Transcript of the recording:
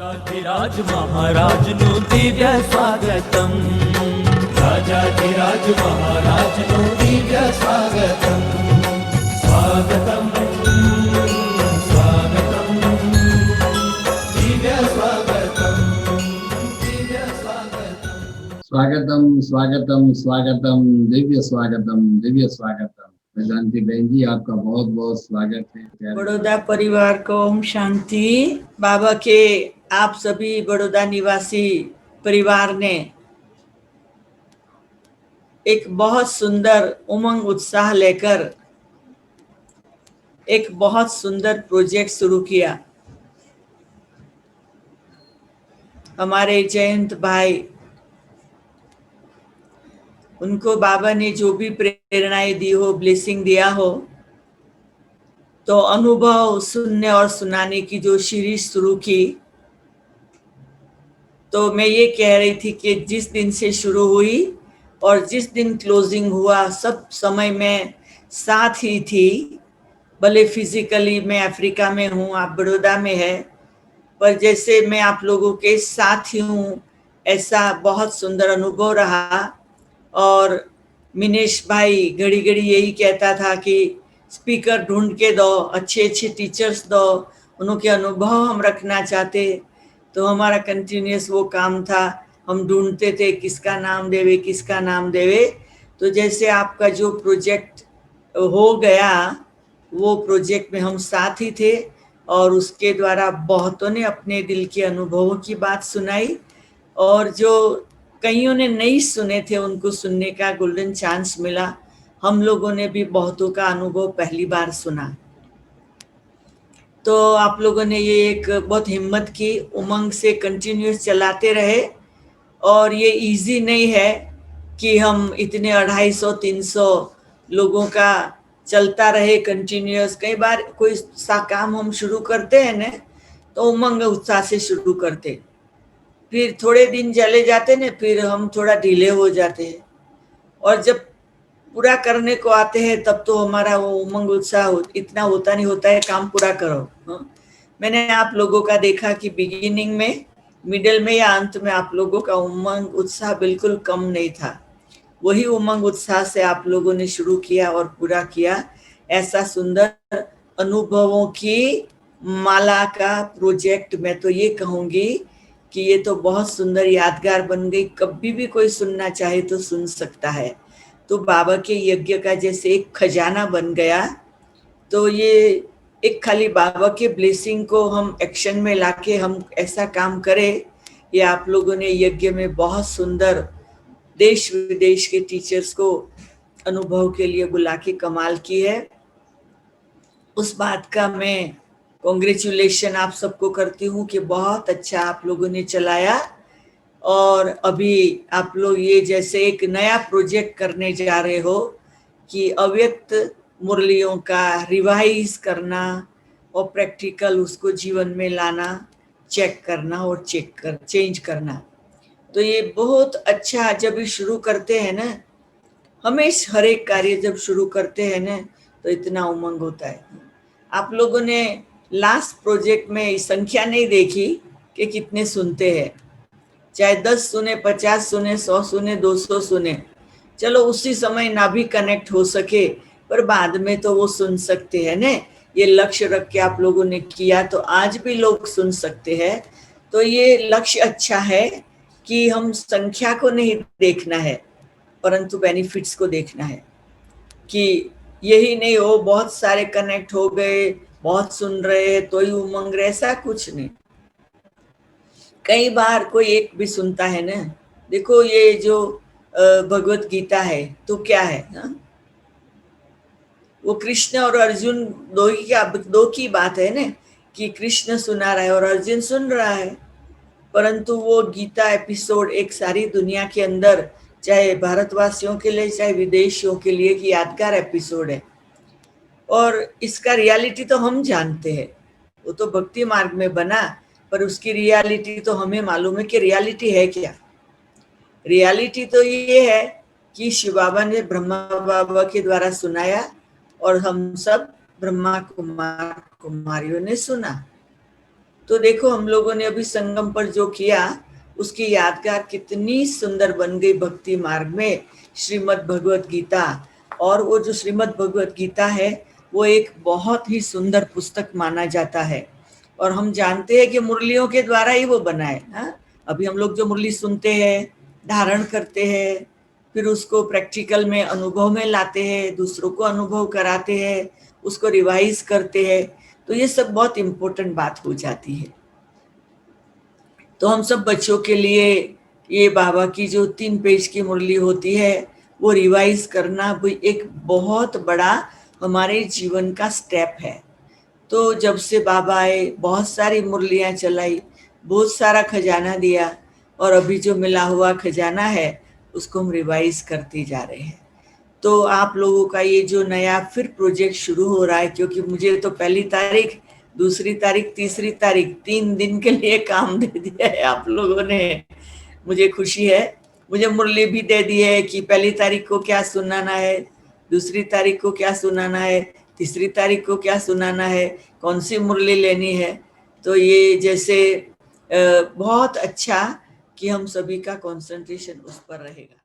राजाधिराज महाराज नु दिव्य स्वागतम, राजाधिराज महाराज नु दिव्य स्वागतम, स्वागतम स्वागतम दिव्य स्वागतम, दिव्य स्वागतम, स्वागतम स्वागतम स्वागतम दिव्य स्वागतम, दिव्य स्वागतम। वेदांती बहन जी, आपका बहुत बहुत स्वागत है। बड़ौदा परिवार को ओम शांति। बाबा के आप सभी बड़ौदा निवासी परिवार ने एक बहुत सुंदर उमंग उत्साह लेकर एक बहुत सुंदर प्रोजेक्ट शुरू किया। हमारे जयंत भाई, उनको बाबा ने जो भी प्रेरणाएं दी हो, ब्लेसिंग दिया हो, तो अनुभव सुनने और सुनाने की जो सीरीज शुरू की, तो मैं ये कह रही थी कि जिस दिन से शुरू हुई और जिस दिन क्लोजिंग हुआ, सब समय में साथ ही थी। भले फिजिकली मैं अफ्रीका में हूँ, आप बड़ौदा में है, पर जैसे मैं आप लोगों के साथ ही हूँ, ऐसा बहुत सुंदर अनुभव रहा। और मिनेश भाई घड़ी घड़ी यही कहता था कि स्पीकर ढूंढ के दो, अच्छे अच्छे टीचर्स दो, उनके अनुभव हम रखना चाहते। तो हमारा कंटिन्यूस वो काम था, हम ढूंढते थे किसका नाम देवे, किसका नाम देवे। तो जैसे आपका जो प्रोजेक्ट हो गया, वो प्रोजेक्ट में हम साथ ही थे और उसके द्वारा बहुतों ने अपने दिल के अनुभवों की बात सुनाई, और जो कईयों ने नहीं सुने थे उनको सुनने का गोल्डन चांस मिला। हम लोगों ने भी बहुतों का अनुभव पहली बार सुना। तो आप लोगों ने ये एक बहुत हिम्मत की, उमंग से कंटिन्यूस चलाते रहे। और ये इजी नहीं है कि हम इतने 250-300 लोगों का चलता रहे कंटिन्यूस। कई बार कोई सा काम हम शुरू करते हैं ना, तो उमंग उत्साह से शुरू करते, फिर थोड़े दिन चले जाते ना, फिर हम थोड़ा ढीले हो जाते हैं, और जब पूरा करने को आते हैं तब तो हमारा वो उमंग उत्साह इतना होता नहीं, होता है काम पूरा करो। मैंने आप लोगों का देखा कि बिगिनिंग में, मिडिल में या अंत में आप लोगों का उमंग उत्साह बिल्कुल कम नहीं था। वही उमंग उत्साह से आप लोगों ने शुरू किया और पूरा किया। ऐसा सुंदर अनुभवों की माला का प्रोजेक्ट, मैं तो ये कहूँगी कि ये तो बहुत सुंदर यादगार बन गई। कभी भी कोई सुनना चाहे तो सुन सकता है। तो बाबा के यज्ञ का जैसे एक खजाना बन गया। तो ये एक खाली बाबा के ब्लेसिंग को हम एक्शन में लाके हम ऐसा काम करें। ये आप लोगों ने यज्ञ में बहुत सुंदर देश विदेश के टीचर्स को अनुभव के लिए बुला के कमाल की है। उस बात का मैं कॉन्ग्रेचुलेशन आप सबको करती हूँ कि बहुत अच्छा आप लोगों ने चलाया। और अभी आप लोग ये जैसे एक नया प्रोजेक्ट करने जा रहे हो कि अव्यक्त मुरलियों का रिवाइज करना और प्रैक्टिकल उसको जीवन में लाना, चेक करना और चेंज करना। तो ये बहुत अच्छा, जब भी शुरू करते हैं ना, हमेशा हर एक कार्य जब शुरू करते हैं ना, तो इतना उमंग होता है। आप लोगों ने लास्ट प्रोजेक्ट में संख्या नहीं देखी कि कितने सुनते हैं, चाहे 10 सुने, 50 सुने, 100 सुने, 200 सुने, चलो उसी समय ना भी कनेक्ट हो सके, पर बाद में तो वो सुन सकते हैं ना। ये लक्ष्य रख के आप लोगों ने किया, तो आज भी लोग सुन सकते हैं। तो ये लक्ष्य अच्छा है कि हम संख्या को नहीं देखना है, परंतु बेनिफिट्स को देखना है। कि यही नहीं हो बहुत सारे कनेक्ट हो गए, बहुत सुन रहे तो ही उमंग रहे, ऐसा कुछ नहीं। कई बार कोई एक भी सुनता है ना। देखो ये जो भगवत गीता है तो क्या है ना? वो कृष्ण और अर्जुन दो की बात है ना, कि कृष्ण सुना रहा है और अर्जुन सुन रहा है। परंतु वो गीता एपिसोड एक सारी दुनिया के अंदर, चाहे भारतवासियों के लिए चाहे विदेशियों के लिए, कि यादगार एपिसोड है। और इसका रियलिटी तो हम जानते हैं, वो तो भक्ति मार्ग में बना, पर उसकी रियलिटी तो हमें मालूम है कि रियलिटी है क्या। रियलिटी तो ये है कि शिव बाबा ने ब्रह्मा बाबा के द्वारा सुनाया और हम सब ब्रह्मा कुमार कुमारियों ने सुना। तो देखो हम लोगों ने अभी संगम पर जो किया उसकी यादगार कितनी सुंदर बन गई भक्ति मार्ग में श्रीमद् भगवत गीता। और वो जो श्रीमद् भगवत गीता है वो एक बहुत ही सुंदर पुस्तक माना जाता है, और हम जानते हैं कि मुरलियों के द्वारा ही वो बना है। हाँ, अभी हम लोग जो मुरली सुनते हैं, धारण करते हैं, फिर उसको प्रैक्टिकल में अनुभव में लाते हैं, दूसरों को अनुभव कराते हैं, उसको रिवाइज करते हैं, तो ये सब बहुत इम्पोर्टेंट बात हो जाती है। तो हम सब बच्चों के लिए ये बाबा की जो 3 पेज की मुरली होती है वो रिवाइज करना भी एक बहुत बड़ा हमारे जीवन का स्टेप है। तो जब से बाबा आए बहुत सारी मुरलियां चलाई, बहुत सारा खजाना दिया, और अभी जो मिला हुआ खजाना है उसको हम रिवाइज करते जा रहे हैं। तो आप लोगों का ये जो नया फिर प्रोजेक्ट शुरू हो रहा है, क्योंकि मुझे तो 1 तारीख, 2 तारीख, 3 तारीख 3 दिन के लिए काम दे दिया है आप लोगों ने। मुझे खुशी है। मुझे मुरली भी दे दी है कि 1 तारीख को क्या सुनाना है, 2 तारीख को क्या सुनाना है, 3 तारीख को क्या सुनाना है, कौन सी मुरली लेनी है। तो ये जैसे बहुत अच्छा कि हम सभी का कंसंट्रेशन उस पर रहेगा।